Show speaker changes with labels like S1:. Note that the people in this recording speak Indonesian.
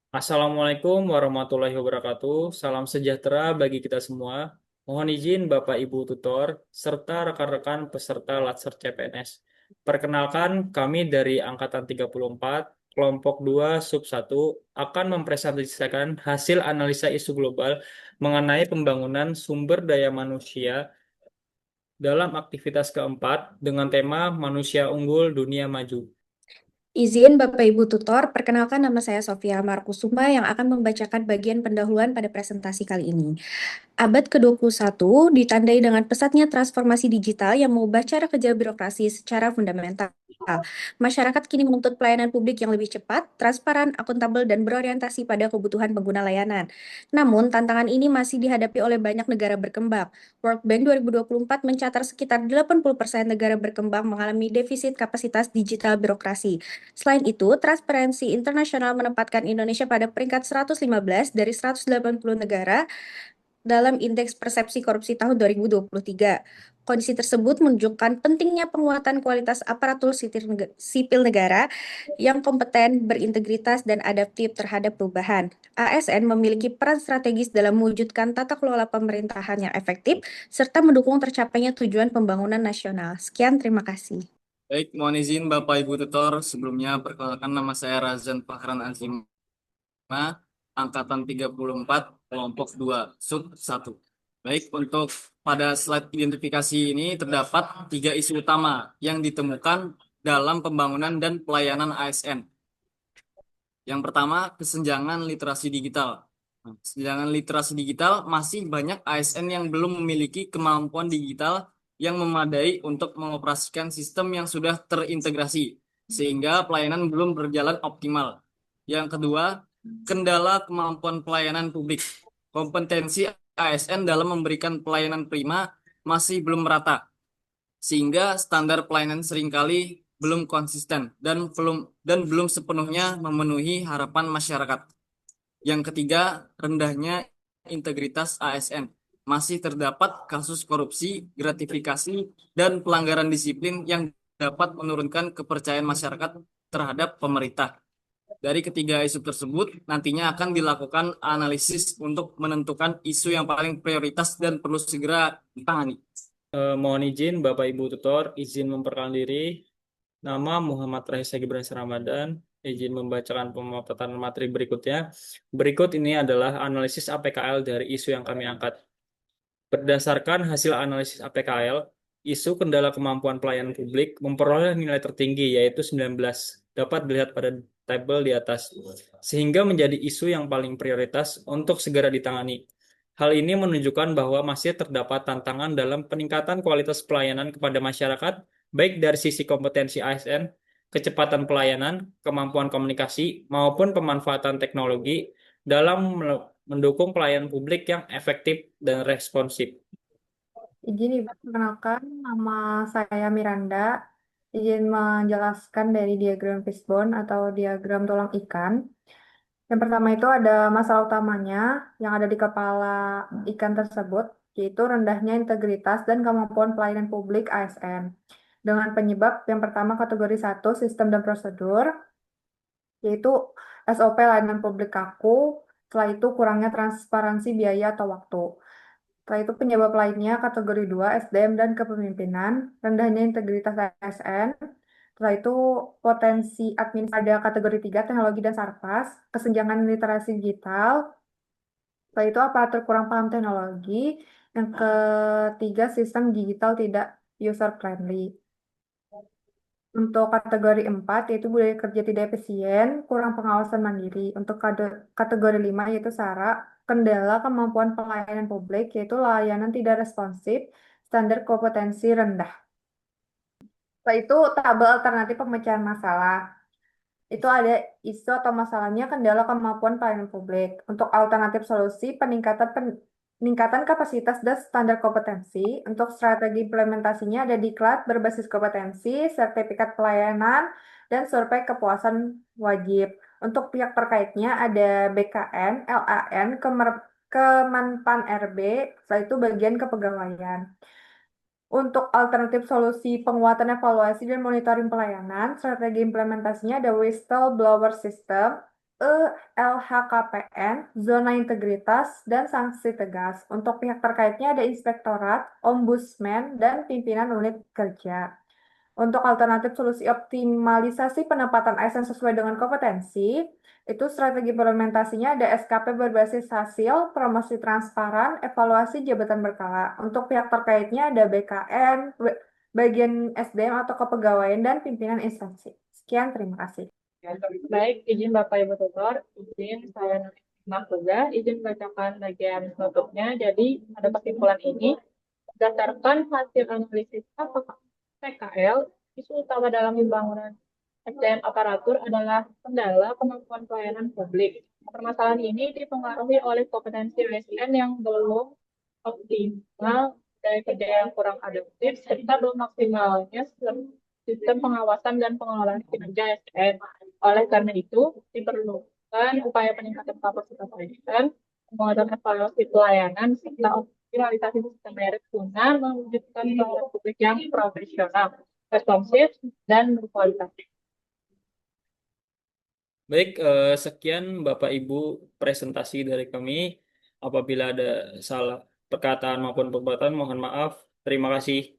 S1: Assalamualaikum warahmatullahi wabarakatuh. Salam sejahtera bagi kita semua. Mohon izin Bapak Ibu tutor serta rekan-rekan peserta Latsar CPNS. Perkenalkan, kami dari Angkatan 34, kelompok 2, sub 1, akan mempresentasikan hasil analisa isu global mengenai pembangunan sumber daya manusia dalam aktivitas keempat dengan tema Manusia Unggul Dunia Maju.
S2: Izin Bapak Ibu Tutor, perkenalkan nama saya Sofia Markusuma yang akan membacakan bagian pendahuluan pada presentasi kali ini. Abad ke-21 ditandai dengan pesatnya transformasi digital yang mengubah cara kerja birokrasi secara fundamental. Masyarakat kini menuntut pelayanan publik yang lebih cepat, transparan, akuntabel, dan berorientasi pada kebutuhan pengguna layanan. Namun, tantangan ini masih dihadapi oleh banyak negara berkembang. World Bank 2024 mencatat sekitar 80% negara berkembang mengalami defisit kapasitas digital birokrasi. Selain itu, Transparency International menempatkan Indonesia pada peringkat 115 dari 180 negara dalam Indeks Persepsi Korupsi tahun 2023. Kondisi tersebut menunjukkan pentingnya penguatan kualitas aparatur sipil negara yang kompeten, berintegritas, dan adaptif terhadap perubahan. ASN memiliki peran strategis dalam mewujudkan tata kelola pemerintahan yang efektif serta mendukung tercapainya tujuan pembangunan nasional. Sekian, terima kasih.
S3: Baik, mohon izin Bapak Ibu Tutor. Sebelumnya perkenalkan nama saya Razan Fahran Azima, Angkatan 34, Kelompok 2, Sub 1. Baik, untuk pada slide identifikasi ini terdapat tiga isu utama yang ditemukan dalam pembangunan dan pelayanan ASN. Yang pertama, kesenjangan literasi digital. Kesenjangan literasi digital masih banyak ASN yang belum memiliki kemampuan digital yang memadai untuk mengoperasikan sistem yang sudah terintegrasi, sehingga pelayanan belum berjalan optimal. Yang kedua, kendala kemampuan pelayanan publik. Kompetensi ASN dalam memberikan pelayanan prima masih belum merata, sehingga standar pelayanan seringkali belum konsisten dan belum sepenuhnya memenuhi harapan masyarakat. Yang ketiga, rendahnya integritas ASN. Masih terdapat kasus korupsi, gratifikasi, dan pelanggaran disiplin yang dapat menurunkan kepercayaan masyarakat terhadap pemerintah. Dari ketiga isu tersebut, nantinya akan dilakukan analisis untuk menentukan isu yang paling prioritas dan perlu segera ditangani.
S1: Mohon izin Bapak Ibu tutor, izin memperkenalkan diri. Nama Muhammad Raisa Gibran Ramadan. Izin membacakan pemaparan materi berikutnya. Berikut ini adalah analisis APKL dari isu yang kami angkat. Berdasarkan hasil analisis APKL, isu kendala kemampuan pelayanan publik memperoleh nilai tertinggi yaitu 19. Dapat dilihat pada tabel di atas. Sehingga menjadi isu yang paling prioritas untuk segera ditangani. Hal ini menunjukkan bahwa masih terdapat tantangan dalam peningkatan kualitas pelayanan kepada masyarakat, baik dari sisi kompetensi ASN, kecepatan pelayanan, kemampuan komunikasi, maupun pemanfaatan teknologi dalam mendukung pelayanan publik yang efektif dan responsif.
S4: Izin Ibu perkenalkan, nama saya Miranda. Izin menjelaskan dari diagram fishbone atau diagram tulang ikan. Yang pertama itu ada masalah utamanya yang ada di kepala ikan tersebut, yaitu rendahnya integritas dan kemampuan pelayanan publik ASN. Dengan penyebab yang pertama kategori 1 sistem dan prosedur, yaitu SOP layanan publik kaku, setelah itu kurangnya transparansi biaya atau waktu. Setelah itu penyebab lainnya kategori 2 SDM dan kepemimpinan, rendahnya integritas ASN. Setelah itu potensi admin ada kategori 3 teknologi dan sarpas, kesenjangan literasi digital. Setelah itu aparatur kurang paham teknologi. Yang ketiga sistem digital tidak user friendly. Untuk kategori 4 yaitu budaya kerja tidak efisien, kurang pengawasan mandiri. Untuk kategori 5 yaitu SARA, kendala kemampuan pelayanan publik yaitu layanan tidak responsif, standar kompetensi rendah. Setelah itu tabel alternatif pemecahan masalah. Itu ada isu atau masalahnya kendala kemampuan pelayanan publik. Untuk alternatif solusi peningkatan kapasitas dan standar kompetensi. Untuk strategi implementasinya ada diklat berbasis kompetensi, sertifikat pelayanan, dan survei kepuasan wajib. Untuk pihak terkaitnya ada BKN, LAN, Kemenpan RB, setelah itu bagian kepegawaian. Untuk alternatif solusi penguatan evaluasi dan monitoring pelayanan, strategi implementasinya ada whistleblower system, LHKPN, zona integritas, dan sanksi tegas. Untuk pihak terkaitnya ada inspektorat, ombudsman, dan pimpinan unit kerja. Untuk alternatif solusi optimalisasi penempatan ASN sesuai dengan kompetensi, itu strategi implementasinya ada SKP berbasis hasil, promosi transparan, evaluasi jabatan berkala. Untuk pihak terkaitnya ada BKN, bagian SDM atau kepegawaian, dan pimpinan instansi. Sekian, terima kasih.
S5: Baik, izin Bapak Ibu Tutor, izin saya Mahfuza, izin bacakan bagian penutupnya. Jadi, pada kesimpulan ini, berdasarkan hasil analisis PKL, isu utama dalam pembangunan SDM aparatur adalah kendala kemampuan pelayanan publik. Permasalahan ini dipengaruhi oleh kompetensi ASN yang belum optimal, daya kerja yang kurang adaptif, serta belum maksimalnya sistem pengawasan dan pengelolaan kinerja ASN. Oleh karena itu, diperlukan upaya peningkatan kapasitas ASN, penguatan evaluasi pelayanan, serta optimalisasi sistem merit guna mewujudkan pelayanan publik yang profesional, responsif, dan berkualitas.
S1: Baik, sekian Bapak Ibu presentasi dari kami. Apabila ada salah perkataan maupun perbuatan, mohon maaf. Terima kasih.